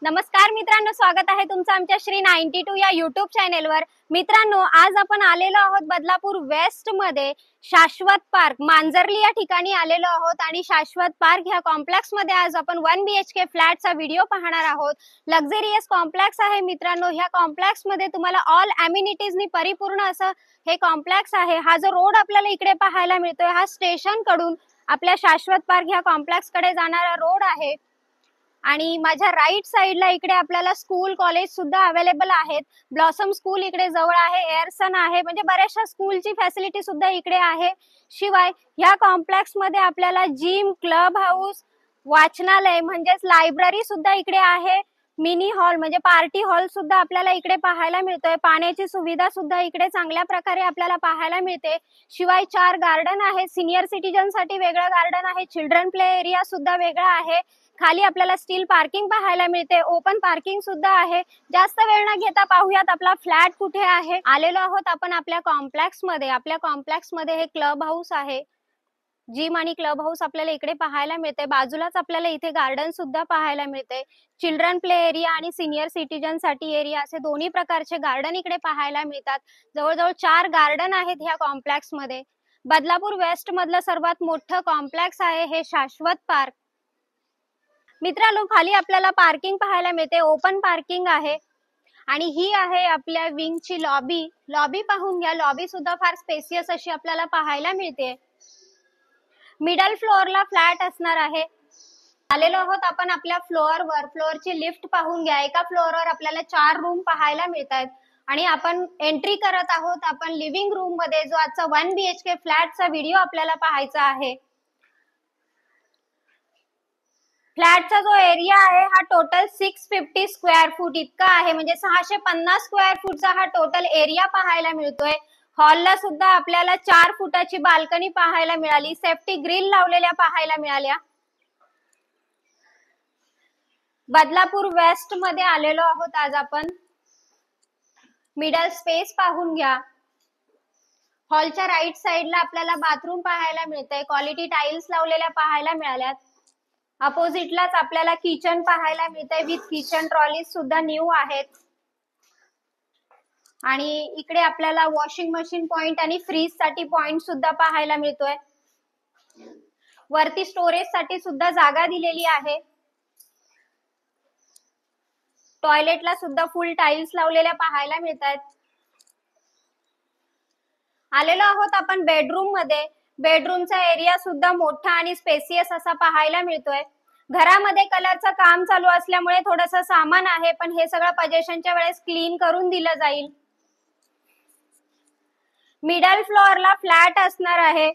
नमस्कार मित्रांनो, स्वागत आहे तुमचं आमच्या श्री 92 या युट्यूब चॅनेलवर। मित्रांनो, आज आपण आलेलो आहोत बदलापूर वेस्ट मध्ये शाश्वत पार्क मांजरली या ठिकाणी आलेलो आहोत आणि शाश्वत पार्क ह्या कॉम्प्लेक्स मध्ये आज आपण 1 BHK फ्लॅटचा व्हिडिओ पाहणार आहोत। लक्झरियस कॉम्प्लेक्स आहे मित्रांनो। ह्या कॉम्प्लेक्स मध्ये तुम्हाला ऑल अम्युनिटीजनी परिपूर्ण असं हे कॉम्प्लेक्स आहे। हा जो रोड आपल्याला इकडे पाहायला मिळतोय हा स्टेशन कडून आपल्या शाश्वत पार्क ह्या कॉम्प्लेक्स कडे जाणारा रोड आहे आणि माझ्या राईट साइडला इकडे आपल्याला स्कूल कॉलेज सुद्धा अवेलेबल आहेत। ब्लॉसम स्कूल इकडे जवळ आहे, एअरसन आहे, म्हणजे बऱ्याचशा स्कूलची फॅसिलिटी सुद्धा इकडे आहे। शिवाय ह्या कॉम्प्लेक्स मध्ये आपल्याला जिम, क्लब हाऊस, वाचनालय म्हणजेच लायब्ररी सुद्धा इकडे आहे। मिनी हॉल म्हणजे पार्टी हॉल सुद्धा आपल्याला इकडे पाहायला मिळतोय। पाण्याची सुविधा सुद्धा इकडे चांगल्या प्रकारे आपल्याला पाहायला मिळते। शिवाय 4 गार्डन आहे, सिनियर सिटीजन साठी वेगळं गार्डन आहे, चिल्ड्रन प्ले एरिया सुद्धा वेगळा आहे। खाली आपल्याला स्टील पार्किंग पाहायला मिळते, ओपन पार्किंग सुद्धा आहे। जास्त वेळ न घेता पाहूयात आपला फ्लॅट कुठे आहे। आलेलो आहोत आपण आपल्या कॉम्प्लेक्स मध्ये। आपल्या कॉम्प्लेक्स मध्ये हे क्लब हाऊस आहे, जिम आणि क्लब हाऊस आपल्याला इकडे पाहायला मिळते। बाजूलाच आपल्याला इथे गार्डन सुद्धा पाहायला मिळते। चिल्ड्रन प्ले एरिया आणि सिनियर सिटीजन साठी एरिया असे दोन्ही प्रकारचे गार्डन इकडे पाहायला मिळतात। जवळजवळ 4 गार्डन आहेत ह्या कॉम्प्लेक्स मध्ये। बदलापूर वेस्ट मधलं सर्वात मोठं कॉम्प्लेक्स आहे हे शाश्वत पार्क। मित्रांनो, खाली आपल्याला पार्किंग पाहायला मिळते, ओपन पार्किंग आहे आणि ही आहे आपल्या विंगची लॉबी। लॉबी पाहून घ्या, लॉबी सुद्धा फार स्पेसियस अशी आपल्याला पाहायला मिळते। मिडल फ्लोअरला फ्लॅट असणार आहे। आलेलो आहोत आपण आपल्या फ्लोअरवर। फ्लोअरची लिफ्ट पाहून घ्या, एका फ्लोअरवर आपल्याला 4 रूम पाहायला मिळतात आणि आपण एंट्री करत आहोत आपण लिव्हिंग रूम मध्ये, जो आजचा 1 BHK फ्लॅटचा व्हिडिओ आपल्याला पाहायचा आहे। फ्लॅटचा जो एरिया आहे हा टोटल 650 स्क्वेअर फूट इतका आहे, म्हणजे 650 स्क्वेअर फूटचा हा टोटल एरिया पाहायला मिळतोय। हॉलला सुद्धा आपल्याला 4 फुटाची बाल्कनी पाहायला मिळाली, सेफ्टी ग्रिल लावलेल्या पाहायला मिळाल्या। बदलापूर वेस्ट मध्ये आलेलो आहोत आज आपण। मिडल स्पेस पाहून घ्या। हॉलच्या राईट साइडला आपल्याला बाथरूम पाहायला मिळतंय, क्वालिटी टाइल्स लावलेल्या पाहायला मिळाल्यात। अपोजिटलाच आपल्याला किचन पाहायला मिळतंय, विथ किचन ट्रॉलीज सुद्धा न्यू आहेत आणि इकडे आपल्याला वॉशिंग मशीन पॉइंट आणि फ्रीज साठी पॉइंट सुद्धा पाहायला मिळतोय। वरती स्टोरेज साठी सुद्धा जागा दिलेली आहे। टॉयलेटला सुद्धा फुल टाइल्स लावलेल्या पाहायला मिळतात। आलेलो आहोत आपण बेडरूम मध्ये। बेडरूमचा एरिया सुद्धा मोठा आणि स्पेसियस असा पाहायला मिळतोय। घरामध्ये कलरचं काम चालू असल्यामुळे थोडंसं सामान आहे, पण हे सगळं पजेशनच्या वेळेस क्लीन करून दिलं जाईल। मिडल फ्लोअरला फ्लॅट असणार आहे।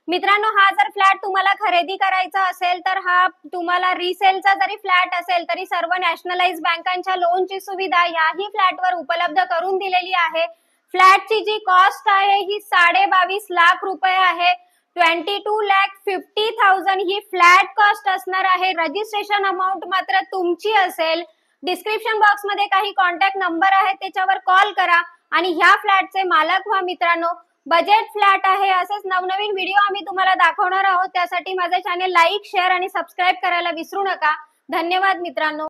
मित्रांनो, हा जर फ्लॅट तुम्हाला खरेदी करायचा असेल तर हा तुम्हाला रिसेलचा जरी फ्लॅट असेल तरी सर्व नॅशनलाइज बँकांच्या लोनची सुविधा याही फ्लॅटवर उपलब्ध करून दिलेली आहे। फ्लॅटची जी कॉस्ट आहे ही 22.5 लाख रुपये आहे। 22,50,000 ही फ्लॅट कॉस्ट असणार आहे। रजिस्ट्रेशन अमाउंट मात्र तुमची असेल। डिस्क्रिप्शन बॉक्स मध्ये काही कॉन्टॅक्ट नंबर आहे, त्याच्यावर कॉल करा आणि ह्या फ्लॅटचे मालक व्हा मित्रांनो। बजेट फ्लॅट आहे। असेच नवनवीन व्हिडिओ आम्ही तुम्हाला दाखवणार आहोत, त्यासाठी माझे चॅनल लाईक, शेअर आणि सबस्क्राईब करायला विसरू नका। धन्यवाद मित्रांनो।